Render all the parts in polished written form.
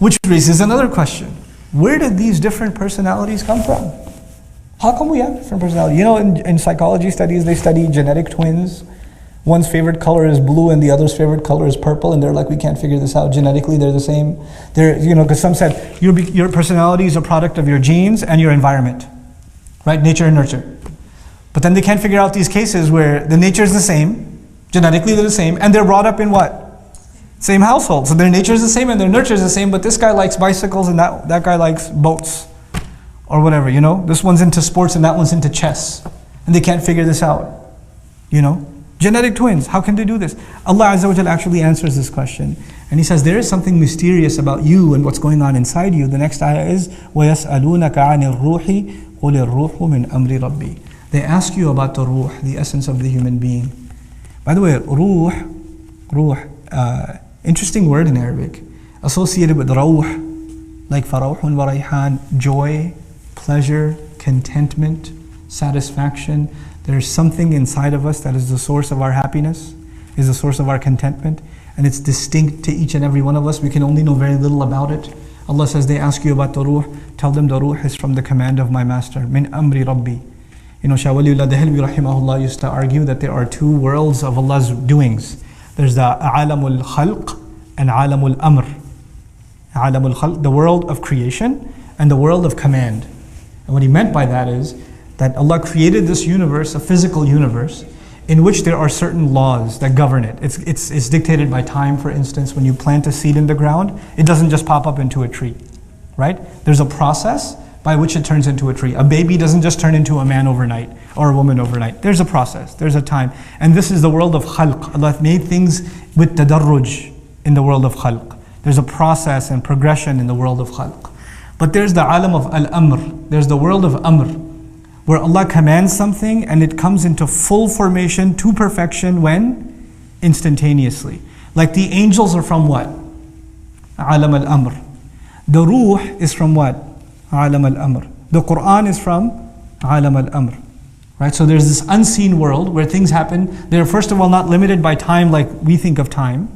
Which raises another question. Where did these different personalities come from? How come we have different personalities? You know, in psychology studies, they study genetic twins. One's favorite color is blue and the other's favorite color is purple, and they're like, we can't figure this out. Genetically, they're the same. Because some said your personality is a product of your genes and your environment, right? Nature and nurture. But then they can't figure out these cases where the nature is the same, genetically they're the same, and they're brought up in what? Same household. So their nature is the same and their nurture is the same, but this guy likes bicycles and that guy likes boats. Or whatever, This one's into sports and that one's into chess. And they can't figure this out, Genetic twins, how can they do this? Allah Azza wa Jalla actually answers this question. And He says, there is something mysterious about you and what's going on inside you. The next ayah is, وَيَسْأَلُونَكَ عَنِ الرُّوحِ قُلِ الرُّوحُ مِنْ أَمْرِ رَبِّي. They ask you about the ruh, the essence of the human being. By the way, ruh, interesting word in Arabic, associated with rawh, like farawhun wa rayhan, joy, pleasure, contentment, satisfaction. There's something inside of us that is the source of our happiness, is the source of our contentment, and it's distinct to each and every one of us. We can only know very little about it. Allah says, they ask you about the ruh, tell them the ruh is from the command of my master, min amri rabbi. Shah Waliullah Dehelvi rahimahullah used to argue that there are two worlds of Allah's doings. There's the alamul khalq and alamul amr. Alamul khalq, the world of creation, and the world of command. And what he meant by that is that Allah created this universe, a physical universe, in which there are certain laws that govern it. It's dictated by time, for instance. When you plant a seed in the ground, it doesn't just pop up into a tree, right? There's a process by which it turns into a tree. A baby doesn't just turn into a man overnight or a woman overnight. There's a process, there's a time. And this is the world of khalq. Allah made things with tadarruj in the world of khalq. There's a process and progression in the world of khalq. But there's the alam of al-amr. There's the world of amr, where Allah commands something and it comes into full formation to perfection when? Instantaneously. Like the angels are from what? Alam al-amr. The ruh is from what? Alam al-amr. The Quran is from Alam al-amr. Right? So there's this unseen world where things happen. They're first of all not limited by time like we think of time.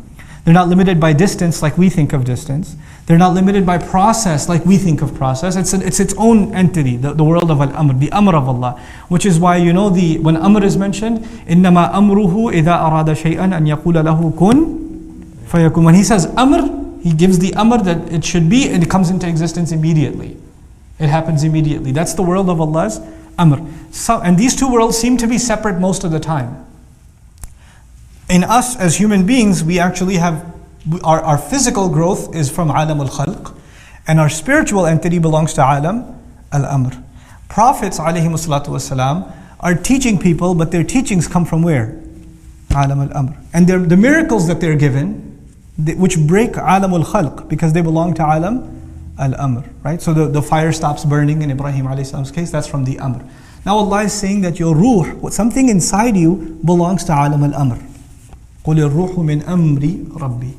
They're not limited by distance like we think of distance. They're not limited by process like we think of process. It's its own entity, the world of al-amr, the amr of Allah. Which is why, when amr is mentioned, إِنَّمَا أَمْرُهُ إِذَا أَرَادَ شَيْئًا أَنْ يَقُولَ لَهُ كُن فَيَكُن. When He says amr, He gives the amr that it should be, and it comes into existence immediately. It happens immediately. That's the world of Allah's amr. And these two worlds seem to be separate most of the time. In us as human beings, we actually have, our physical growth is from alam al-khalq, and our spiritual entity belongs to alam al-amr. Prophets alayhimu salatu wasalam are teaching people, but their teachings come from where? Alam al-amr. And the miracles that they're given, which break alam al-khalq, because they belong to alam al-amr, right? So the fire stops burning in Ibrahim alayhi salam's case, that's from the amr. Now Allah is saying that your ruh, something inside you, belongs to alam al-amr. قُلِ الرُّوحُ مِنْ أَمْرِ رَبِّي.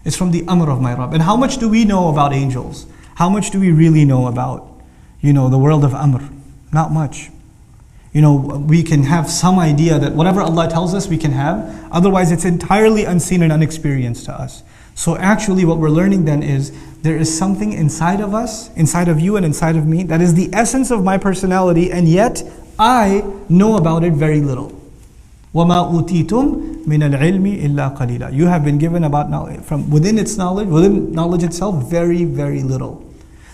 It's from the amr of my Rabb. And how much do we know about angels? How much do we really know about, the world of amr? Not much. We can have some idea that whatever Allah tells us we can have. Otherwise it's entirely unseen and unexperienced to us. So actually what we're learning then is there is something inside of us, inside of you and inside of me, that is the essence of my personality, and yet I know about it very little. وَمَا أُوتِيتُم مِّنَ الْعِلْمِ إِلَّا قَلِيلًا. You have been given about knowledge, from within knowledge itself, very, very little.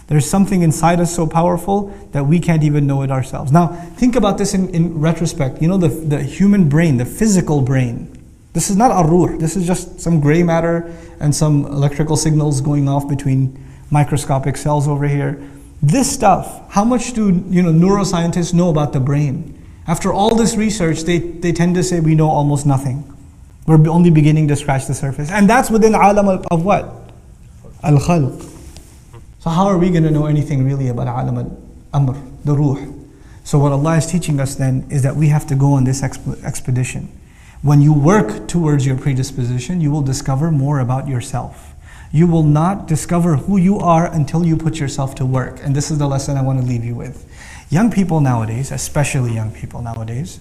There's something inside us so powerful that we can't even know it ourselves. Now, think about this in retrospect. The human brain, the physical brain. This is not a ruh. This is just some gray matter and some electrical signals going off between microscopic cells over here. This stuff, how much do neuroscientists know about the brain? After all this research, they tend to say we know almost nothing. We're only beginning to scratch the surface. And that's within alam of what? Al-khalq. So how are we going to know anything really about alam al-amr, the ruh? So what Allah is teaching us then is that we have to go on this expedition. When you work towards your predisposition, you will discover more about yourself. You will not discover who you are until you put yourself to work. And this is the lesson I want to leave you with. Young people nowadays, especially young people nowadays,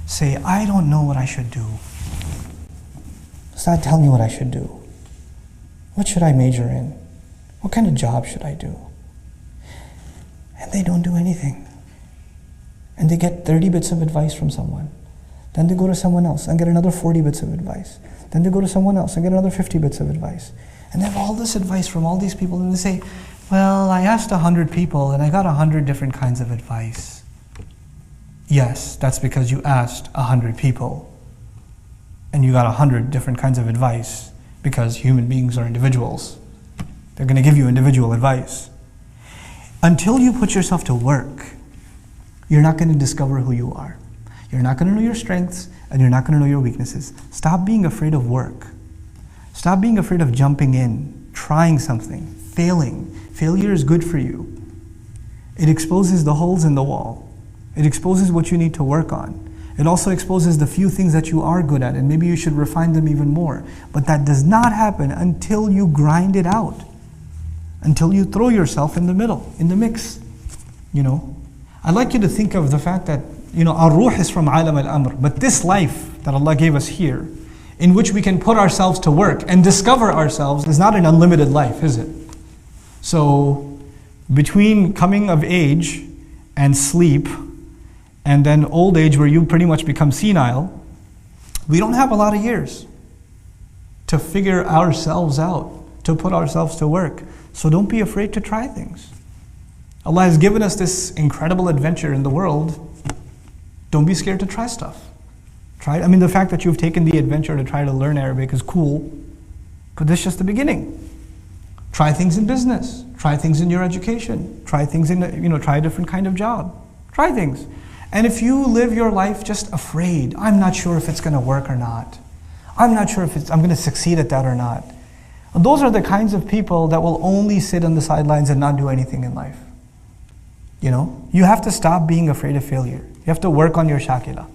say, I don't know what I should do. Start telling me what I should do. What should I major in? What kind of job should I do? And they don't do anything. And they get 30 bits of advice from someone. Then they go to someone else and get another 40 bits of advice. Then they go to someone else and get another 50 bits of advice. And they have all this advice from all these people, and they say, well, I asked 100 people and I got 100 different kinds of advice. Yes, that's because you asked 100 people and you got 100 different kinds of advice, because human beings are individuals. They're going to give you individual advice. Until you put yourself to work, you're not going to discover who you are. You're not going to know your strengths, and you're not going to know your weaknesses. Stop being afraid of work. Stop being afraid of jumping in, trying something, failing. Failure is good for you. It exposes the holes in the wall. It exposes what you need to work on. It also exposes the few things that you are good at, and maybe you should refine them even more. But that does not happen until you grind it out. Until you throw yourself in the middle, in the mix. I'd like you to think of the fact that, our ruh is from alam al-amr, but this life that Allah gave us here, in which we can put ourselves to work and discover ourselves, is not an unlimited life, is it? So, between coming of age and sleep, and then old age where you pretty much become senile, we don't have a lot of years to figure ourselves out, to put ourselves to work. So don't be afraid to try things. Allah has given us this incredible adventure in the world. Don't be scared to try stuff. Try it. The fact that you've taken the adventure to try to learn Arabic is cool, but this is just the beginning. Try things in business. Try things in your education. Try things in, try a different kind of job. Try things. And if you live your life just afraid, I'm not sure if it's going to work or not. I'm not sure if I'm going to succeed at that or not. Those are the kinds of people that will only sit on the sidelines and not do anything in life. You have to stop being afraid of failure. You have to work on your shakila.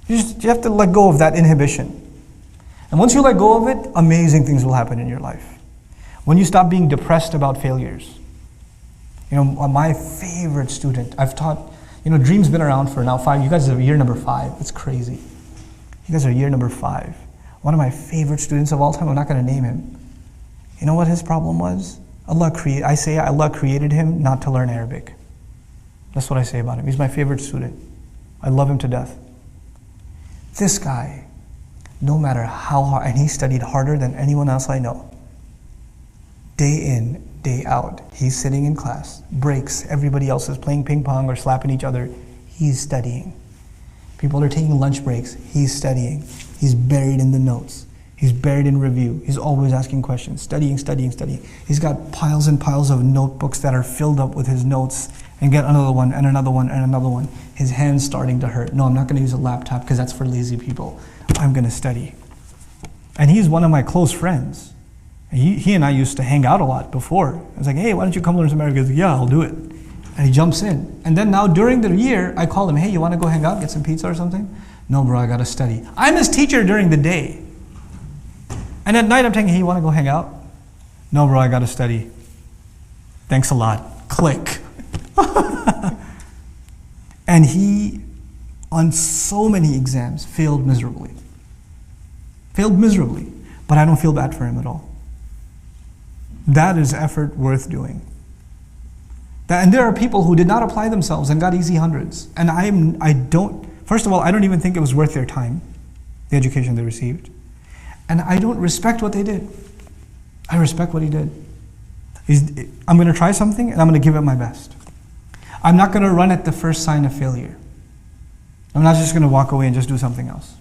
You have to let go of that inhibition. And once you let go of it, amazing things will happen in your life. When you stop being depressed about failures. My favorite student, I've taught, Dream's been around for now 5, you guys are year number 5, it's crazy. You guys are year number 5. One of my favorite students of all time, I'm not going to name him. You know what his problem was? Allah created him not to learn Arabic. That's what I say about him. He's my favorite student. I love him to death. This guy, no matter how hard, and he studied harder than anyone else I know. Day in, day out, he's sitting in class, breaks, everybody else is playing ping pong or slapping each other. He's studying. People are taking lunch breaks. He's studying. He's buried in the notes. He's buried in review. He's always asking questions, studying. He's got piles and piles of notebooks that are filled up with his notes, and get another one and another one and another one. His hand's starting to hurt. No, I'm not going to use a laptop because that's for lazy people. I'm going to study. And he's one of my close friends. He and I used to hang out a lot before. I was like, hey, why don't you come learn some Arabic? He goes, yeah, I'll do it. And he jumps in. And then now during the year, I call him, hey, you want to go hang out, get some pizza or something? No, bro, I got to study. I'm his teacher during the day. And at night, I'm telling him, hey, you want to go hang out? No, bro, I got to study. Thanks a lot. Click. And he, on so many exams, failed miserably. But I don't feel bad for him at all. That is effort worth doing. And there are people who did not apply themselves and got easy hundreds. And first of all, I don't even think it was worth their time, the education they received. And I don't respect what they did. I respect what he did. I'm going to try something and I'm going to give it my best. I'm not going to run at the first sign of failure. I'm not just going to walk away and just do something else.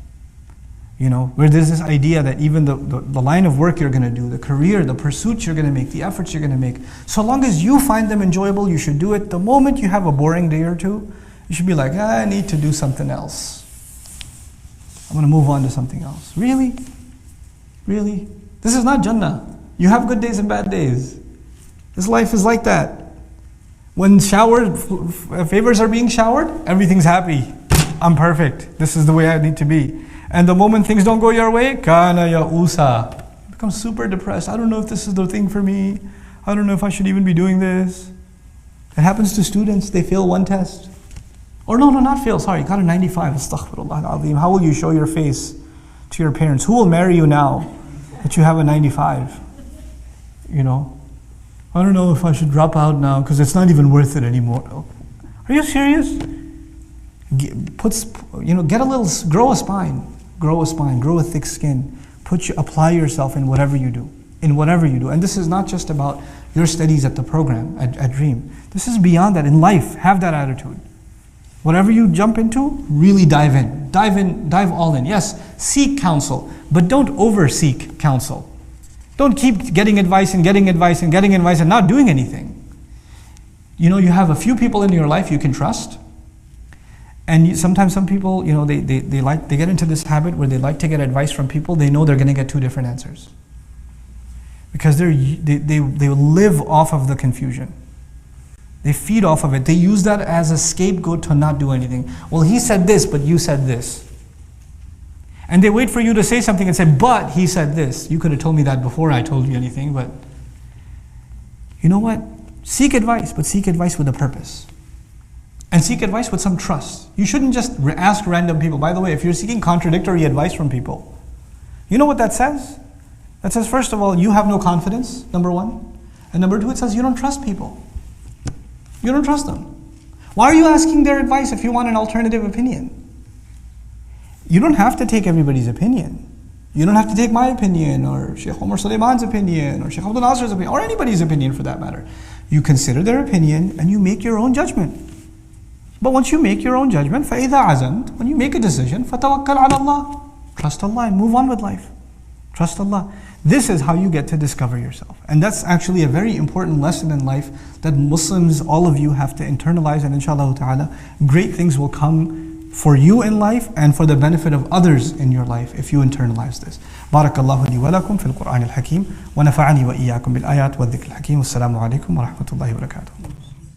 Where there's this idea that even the line of work you're going to do, the career, the pursuits you're going to make, the efforts you're going to make, so long as you find them enjoyable, you should do it. The moment you have a boring day or two, you should be like, I need to do something else. I'm going to move on to something else. Really? This is not Jannah. You have good days and bad days. This life is like that. When favors are being showered, everything's happy. I'm perfect. This is the way I need to be. And the moment things don't go your way, kana ya'usa. You become super depressed. I don't know if this is the thing for me. I don't know if I should even be doing this. It happens to students. They fail one test. Or no, not fail. Sorry, got a 95. Astaghfirullah al-azim. How will you show your face to your parents? Who will marry you now that you have a 95? I don't know if I should drop out now because it's not even worth it anymore. Are you serious? Get a little, grow a spine, grow a thick skin. Apply yourself in whatever you do. And this is not just about your studies at the program, at Dream. This is beyond that. In life, have that attitude. Whatever you jump into, really dive in. Dive all in. Yes, seek counsel, but don't over-seek counsel. Don't keep getting advice and not doing anything. You have a few people in your life you can trust. And sometimes some people, they get into this habit where they like to get advice from people. They know they're going to get two different answers. Because they live off of the confusion. They feed off of it. They use that as a scapegoat to not do anything. Well, he said this, but you said this. And they wait for you to say something and say, but he said this. You could have told me that before I told you anything, but you know what? Seek advice, but seek advice with a purpose. And seek advice with some trust. You shouldn't just ask random people. By the way, if you're seeking contradictory advice from people, you know what that says? That says, first of all, you have no confidence, number one. And number two, it says you don't trust people. You don't trust them. Why are you asking their advice if you want an alternative opinion? You don't have to take everybody's opinion. You don't have to take my opinion, or Sheikh Omar Sulaiman's opinion, or Sheikh Abdul Nasir's opinion, or anybody's opinion for that matter. You consider their opinion and you make your own judgment. But once you make your own judgment, فَإِذَا عَزَمْتَ, when you make a decision, فَتَوَكَّلْ عَلَى اللَّهِ, trust Allah and move on with life. Trust Allah. This is how you get to discover yourself. And that's actually a very important lesson in life that Muslims, all of you, have to internalize, and inshallah ta'ala, great things will come for you in life and for the benefit of others in your life if you internalize this. Barakallahu li wa lakum fil Qur'an al-Hakim wa nafa'ani wa iyyakum bil ayat wa dhikr al-Hakim. Wassalamu alaikum wa rahmatullahi wa barakatuh.